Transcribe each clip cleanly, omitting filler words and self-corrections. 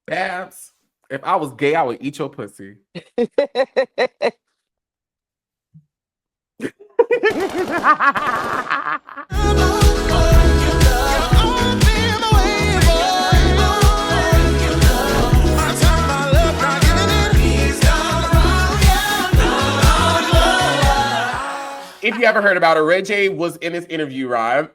Babs, if I was gay, I would eat your pussy. If you ever heard about it, Ray J was in this interview, right?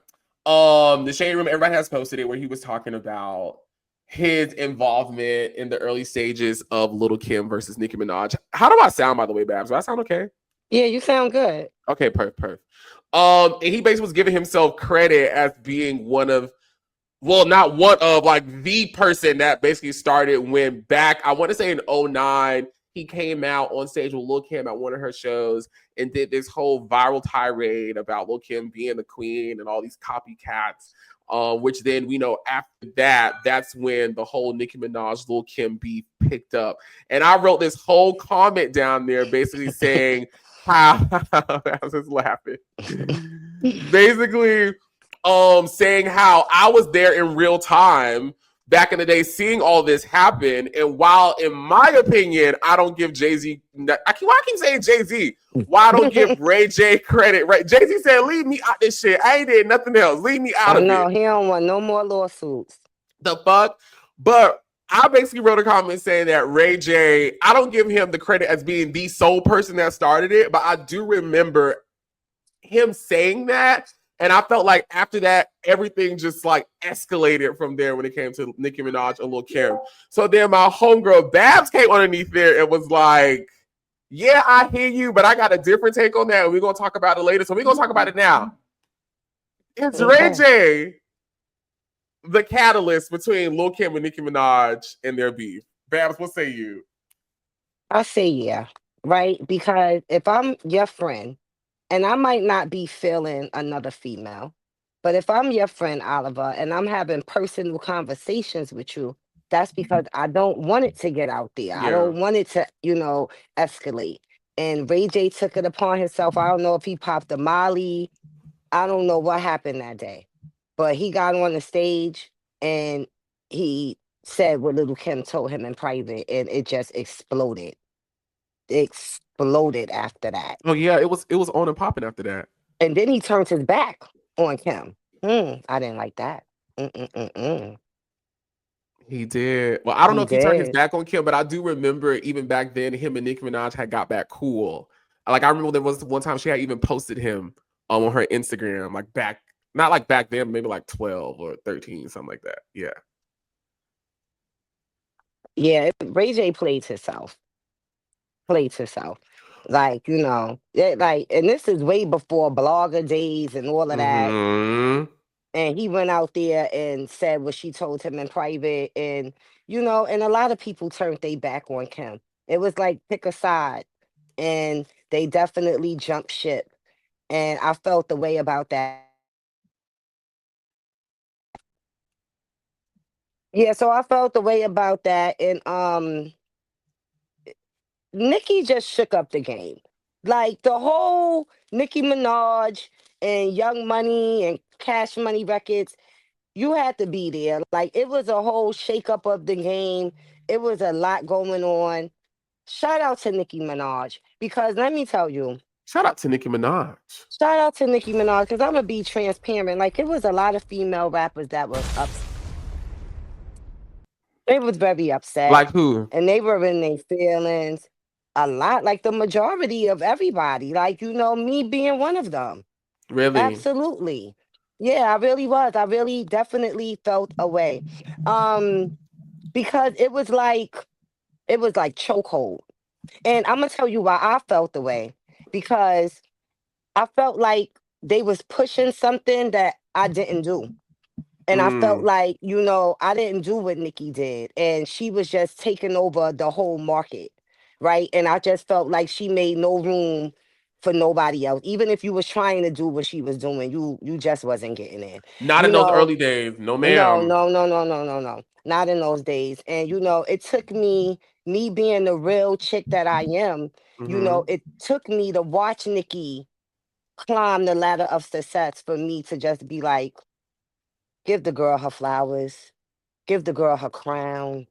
The Shade Room, everybody has posted it, where he was talking about his involvement in the early stages of Little Kim versus Nicki Minaj. How do I sound, by the way, Babs? Do I sound okay? Yeah, you sound good. Okay, perfect. And he basically was giving himself credit as being one of, well, not one of, like the person that basically started when back, I want to say in '09, he came out on stage with Lil Kim at one of her shows and did this whole viral tirade about Lil Kim being the queen and all these copycats. Which then we know after that, that's when the whole Nicki Minaj Lil Kim beef picked up. And I wrote this whole comment down there basically saying how I was just laughing. Basically, saying how I was there in real time back in the day seeing all this happen. And while, in my opinion, I don't give Jay-Z, why I keep saying Jay-Z? Why I don't give Ray J credit, right? Jay-Z said, leave me out this shit. I ain't did nothing else. Leave me out of No, it. he don't want no more lawsuits. The fuck? But I basically wrote a comment saying that Ray J, I don't give him the credit as being the sole person that started it, but I do remember him saying that. And I felt like after that, everything just like escalated from there when it came to Nicki Minaj and Lil Kim. So then my homegirl Babs came underneath there and was like, yeah, I hear you, but I got a different take on that. And we're going to talk about it later. So we're going to talk about it now. It's Ray J, the catalyst between Lil Kim and Nicki Minaj and their beef. Babs, what say you? I say yeah, right? Because if I'm your friend, and I might not be feeling another female, but if I'm your friend, Oliver, and I'm having personal conversations with you, that's because I don't want it to get out there. I Yeah. don't want it to, escalate. And Ray J took it upon himself. I don't know if he popped a Molly. I don't know what happened that day, but he got on the stage and he said what Little Kim told him in private, and it just exploded. Exploded after that. Oh yeah, it was on and popping after that. And then he turned his back on Kim. I didn't like that. Mm-mm-mm-mm. He did. Well, I don't know He if he turned his did. back on Kim, but I do remember even back then, him and Nicki Minaj had got back cool. Like I remember there was one time she had even posted him on her Instagram, like back, not like back then, maybe like 12 or 13, something like that. Yeah. Yeah, Ray J played himself. Played himself. Like, like, and this is way before blogger days and all of that. Mm-hmm. And he went out there and said what she told him in private. And a lot of people turned their back on Kim. It was like pick a side. And they definitely jumped ship. And I felt the way about that. Yeah, so I felt the way about that. And Nicki just shook up the game. Like the whole Nicki Minaj and Young Money and Cash Money records, you had to be there. Like it was a whole shake up of the game. It was a lot going on. Shout out to Nicki Minaj because let me tell you, Shout out to Nicki Minaj. shout out to Nicki Minaj because I'm gonna be transparent. Like it was a lot of female rappers that was upset. They was very upset Like who? and they were in their feelings a lot, like the majority of everybody, like, me being one of them. Really? Absolutely. Yeah, I really was. I really definitely felt away. Um, because it was like chokehold. And I'm gonna tell you why I felt the way. Because I felt like they was pushing something that I didn't do. And I felt Mm. like, I didn't do what Nikki did. And she was just taking over the whole market. Right. And I just felt like she made no room for nobody else. Even if you was trying to do what she was doing, you just wasn't getting in. Not You in those know, early days. No, no, ma'am. no, no, no, no, no, no. Not in those days. And it took me being the real chick that I am, Mm-hmm. it took me to watch Nikki climb the ladder of success for me to just be like, give the girl her flowers. Give the girl her crown.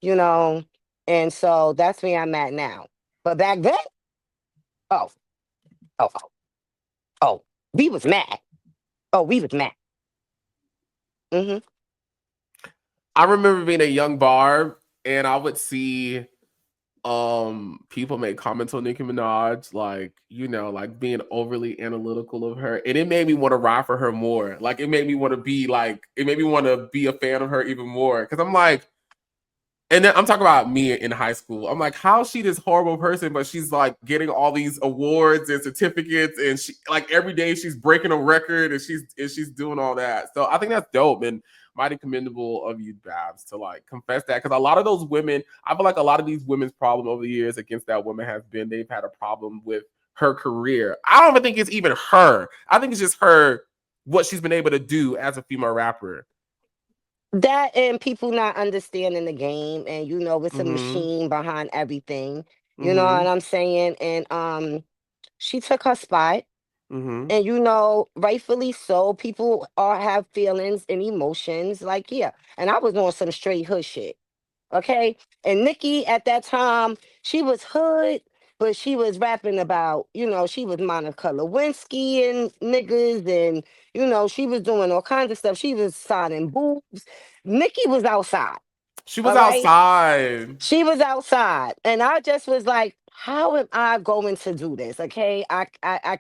you know, and so that's where I'm at now. But back then, oh, oh, oh, oh, we was mad. Oh, we was mad. Hmm. I remember being a young Barb, and I would see people make comments on Nicki Minaj, like, like being overly analytical of her, and it made me want to ride for her more. Like, it made me want to be like, it made me want to be a fan of her even more, because I'm like, and then I'm talking about me in high school. I'm like, how is she this horrible person, but she's like getting all these awards and certificates, and she, like, every day she's breaking a record, and she's doing all that. So I think that's dope and mighty commendable of you, Babs, to like confess that, because a lot of those women, I feel like a lot of these women's problem over the years against that woman has been they've had a problem with her career. I don't even think it's even her. I think it's just her, what she's been able to do as a female rapper. That and people not understanding the game, and it's a Mm-hmm. machine behind everything. You know Mm-hmm. what I'm saying? And she took her spot, Mm-hmm. and rightfully so. People are have feelings and emotions, like, yeah. And I was on some straight hood shit. Okay. And Nicki at that time, she was hood, but she was rapping about, she was Monica Lewinsky and niggas, and she was doing all kinds of stuff. She was signing boobs. Nicki was outside. She was All right. outside. She was outside, and I just was like, "How am I going to do this?" Okay, I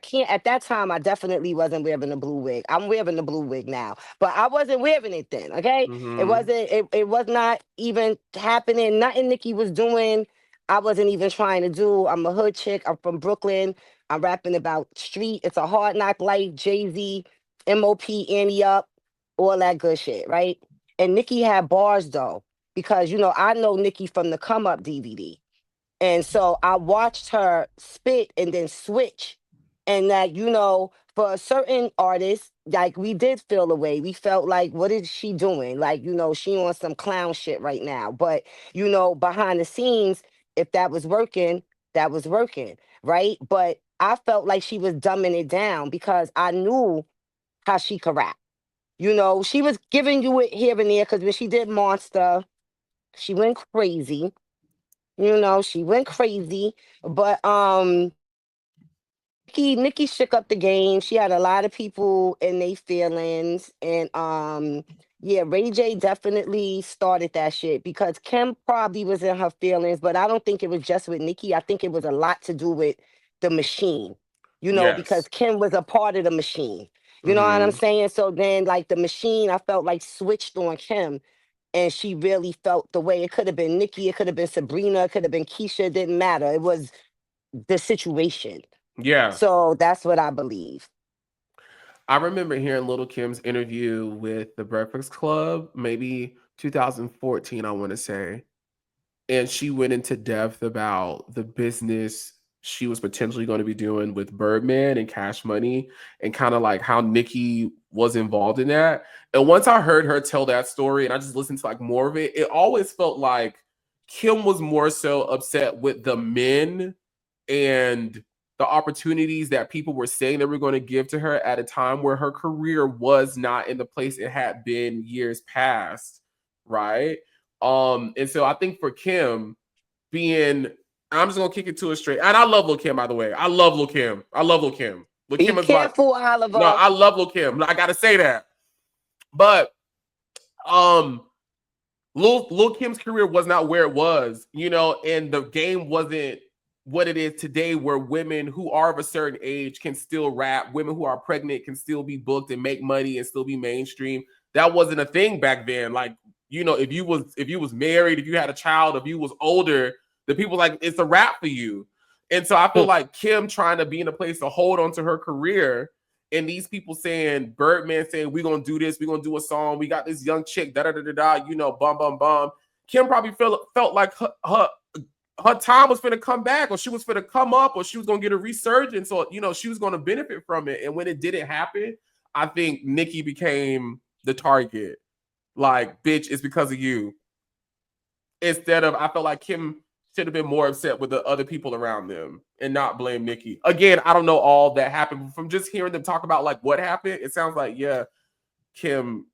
can't. At that time, I definitely wasn't wearing the blue wig. I'm wearing the blue wig now, but I wasn't wearing it then. Okay, it Mm-hmm. wasn't. It was not even happening. Nothing Nicki was doing, I wasn't even trying to do. I'm a hood chick. I'm from Brooklyn. I'm rapping about street. It's a hard knock life. Jay-Z, MOP, Annie up, all that good shit, right? And Nicki had bars though, because I know Nicki from the Come Up DVD. And so I watched her spit and then switch. And that, for a certain artist, like, we did feel away. We felt like, what is she doing? Like, she on some clown shit right now. But, behind the scenes, if that was working, that was working. Right. But I felt like she was dumbing it down because I knew how she could rap. She was giving you it here and there, because when she did Monster, she went crazy. She went crazy. But Nikki shook up the game. She had a lot of people in their feelings. And yeah, Ray J definitely started that shit, because Kim probably was in her feelings, but I don't think it was just with Nikki. I think it was a lot to do with the machine, because Yes. Kim was a part of the machine. You know what I'm Mm-hmm. saying? So then, like, the machine, I felt like switched on Kim, and she really felt the way. It could have been Nikki, it could have been Sabrina, it could have been Keisha. It didn't matter. It was the situation. Yeah. So that's what I believe. I remember hearing Little Kim's interview with the Breakfast Club, maybe 2014, I want to say. And she went into depth about the business she was potentially going to be doing with Birdman and Cash Money, and kind of like how Nicki was involved in that. And once I heard her tell that story and I just listened to like more of it, it always felt like Kim was more so upset with the men and the opportunities that people were saying they were going to give to her at a time where her career was not in the place it had been years past, right? And so I think for Kim being, I'm just gonna kick it to a straight. And I love Lil Kim, by the way. I love Lil Kim. I love Lil Kim. Lil Be Kim is my, careful, no, Oliver. I love Lil Kim. I gotta say that. But um Lil Kim's career was not where it was, and the game wasn't what it is today, where women who are of a certain age can still rap, women who are pregnant can still be booked and make money and still be mainstream. That wasn't a thing back then. Like, if you was married, if you had a child, if you was older, the people like it's a wrap for you. And so I feel like Kim trying to be in a place to hold on to her career, and these people saying, Birdman saying, we're gonna do this, we're gonna do a song, we got this young chick, da da da da da, bum bum bum. Kim probably felt like her time was gonna come back, or she was gonna come up, or she was gonna get a resurgence, or she was gonna benefit from it. And when it didn't happen, I think Nicki became the target. Like, bitch, it's because of you. Instead of, I felt like Kim should have been more upset with the other people around them and not blame Nicki. Again, I don't know all that happened. But from just hearing them talk about like what happened, it sounds like, yeah, Kim.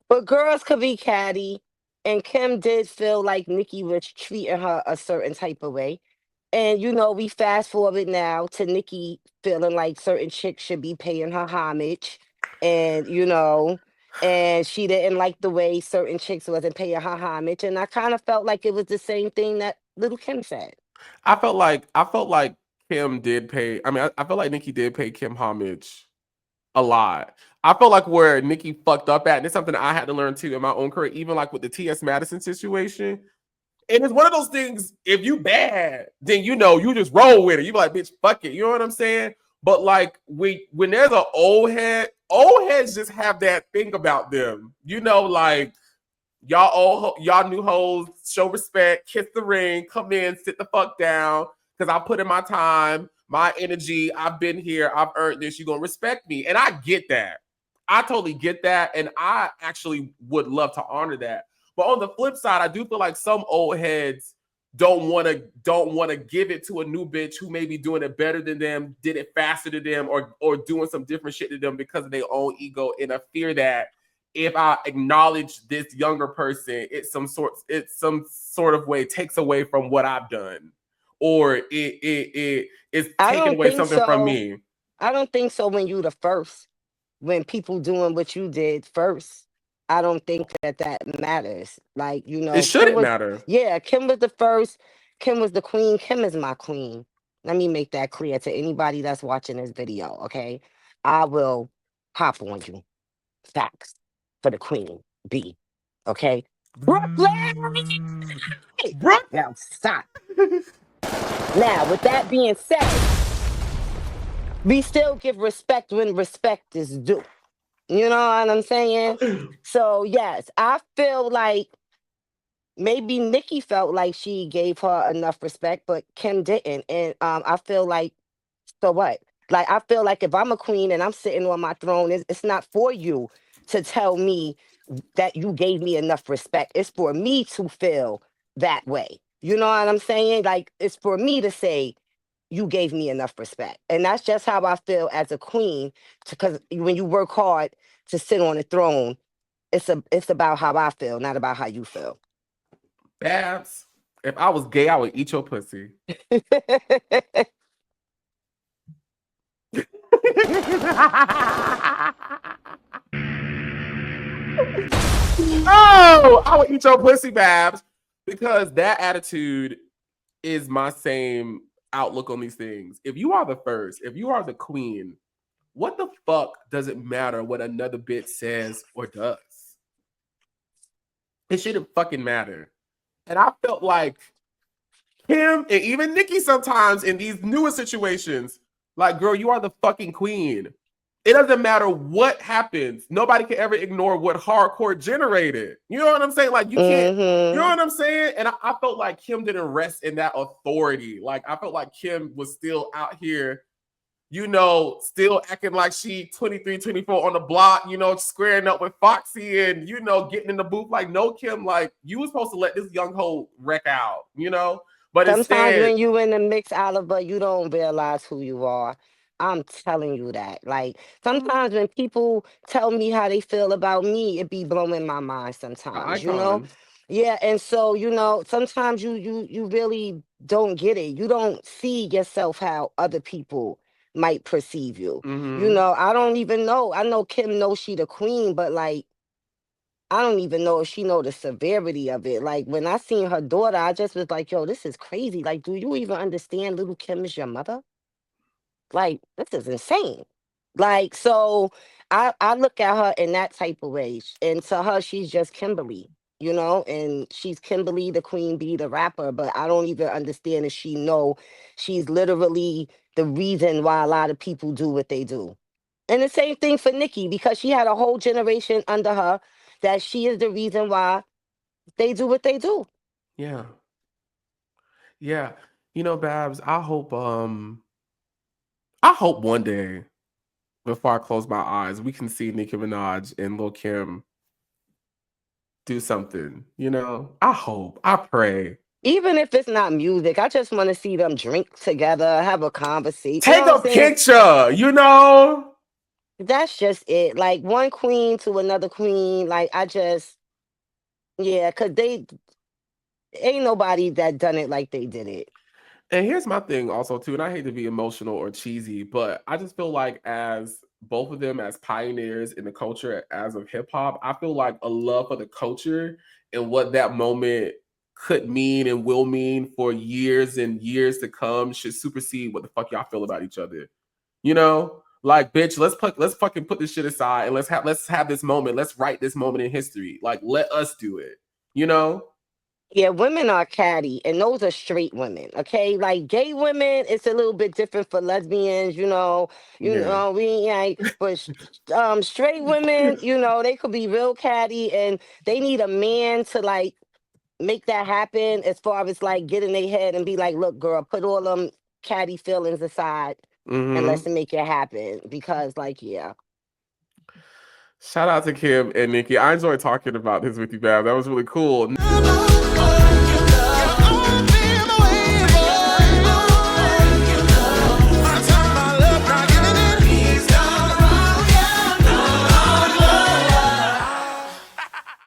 But girls could be catty, And Kim did feel like Nicki was treating her a certain type of way. And we fast forward now to Nicki feeling like certain chicks should be paying her homage. And and she didn't like the way certain chicks wasn't paying her homage. And I kind of felt like it was the same thing that Little Kim said. I felt like Kim did pay. I mean, I felt like Nicki did pay Kim homage a lot. I felt like where Nicki fucked up at, and it's something I had to learn too in my own career, even like with the T.S. Madison situation. And it's one of those things, if you bad, then you just roll with it. You be like, bitch, fuck it. You know what I'm saying? But like when there's an old heads just have that thing about them. Like y'all new hoes, show respect, kiss the ring, come in, sit the fuck down. Cause I put in my time, my energy, I've been here, I've earned this, you're gonna respect me. And I get that. I totally get that. And I actually would love to honor that. But on the flip side, I do feel like some old heads don't wanna give it to a new bitch who may be doing it better than them, did it faster than them, or doing some different shit to them because of their own ego, in a fear that if I acknowledge this younger person, it's some sort of way takes away from what I've done, or it's I taking don't away think something from so. me. I don't think so when you the first. When people doing what you did first, I don't think that matters. Like, It Kim shouldn't was, matter. yeah, Kim was the first. Kim was the queen. Kim is my queen. Let me make that clear to anybody that's watching this video, okay? I will hop on you. Facts for the queen B, okay? Brooklyn! Bro. Now, stop. Now, with that being said, we still give respect when respect is due. You know what I'm saying? So yes, I feel like maybe Nikki felt like she gave her enough respect, but Kim didn't. And I feel like, so what? Like, I feel like if I'm a queen and I'm sitting on my throne, it's not for you to tell me that you gave me enough respect. It's for me to feel that way. You know what I'm saying? Like, it's for me to say you gave me enough respect. And that's just how I feel as a queen. Because when you work hard to sit on the throne, it's about how I feel, not about how you feel. Babs, if I was gay, I would eat your pussy. Oh, I would eat your pussy, Babs, because that attitude is my same outlook on these things. If you are the first, if you are the queen, what the fuck does it matter what another bitch says or does? It shouldn't fucking matter. And I felt like Kim and even Nicki sometimes in these newer situations, like, girl, you are the fucking queen. It doesn't matter what happens. Nobody can ever ignore what hardcore generated. You know what I'm saying? Like, you can't, you know Hmm. what I'm saying? And I felt like Kim didn't rest in that authority. Like, I felt like Kim was still out here, still acting like she 23, 24 on the block, squaring up with Foxy and, getting in the booth. Like, no, Kim, like, you was supposed to let this young hoe wreck out. But Sometimes instead, when you in the mix, Oliver, you don't realize who you are. I'm telling you that. Like sometimes when people tell me how they feel about me, it be blowing my mind an sometimes. icon. Yeah, and so, sometimes you really don't get it. You don't see yourself how other people might perceive you. Mm-hmm. I don't even know. I know Kim knows she the queen, but like I don't even know if she know the severity of it. Like when I seen her daughter, I just was like, yo, this is crazy. Like, do you even understand little Kim is your mother? Like, this is insane. Like, so I look at her in that type of way. And to her, she's just Kimberly, and she's Kimberly, the queen bee, the rapper, but I don't even understand if she know she's literally the reason why a lot of people do what they do. And the same thing for Nikki, because she had a whole generation under her that she is the reason why they do what they do. Yeah. Yeah. Babs, I hope one day before I close my eyes, we can see Nicki Minaj and Lil Kim do something. I hope. I pray. Even if it's not music, I just want to see them drink together, have a conversation. You know Take what I'm a saying? picture. That's just it. Like one queen to another queen. Like I just Yeah, because they ain't nobody that done it like they did it. And here's my thing also too, and I hate to be emotional or cheesy, but I just feel like as both of them as pioneers in the culture as of hip hop, I feel like a love for the culture and what that moment could mean and will mean for years and years to come should supersede what the fuck y'all feel about each other. You know? Like, bitch, let's fucking put this shit aside and let's have this moment. Let's write this moment in history. Like, let us do it. You know? Yeah, women are catty, and those are straight women. Okay, like gay women, it's a little bit different for lesbians. Yeah. We ain't. But straight women, they could be real catty, and they need a man to like make that happen. As far as like get in their head and be like, "Look, girl, put all them catty feelings aside, and let's Mm-hmm. make it happen." Because, like, yeah. Shout out to Kim and Nicki. I enjoyed talking about this with you, Bab. That was really cool.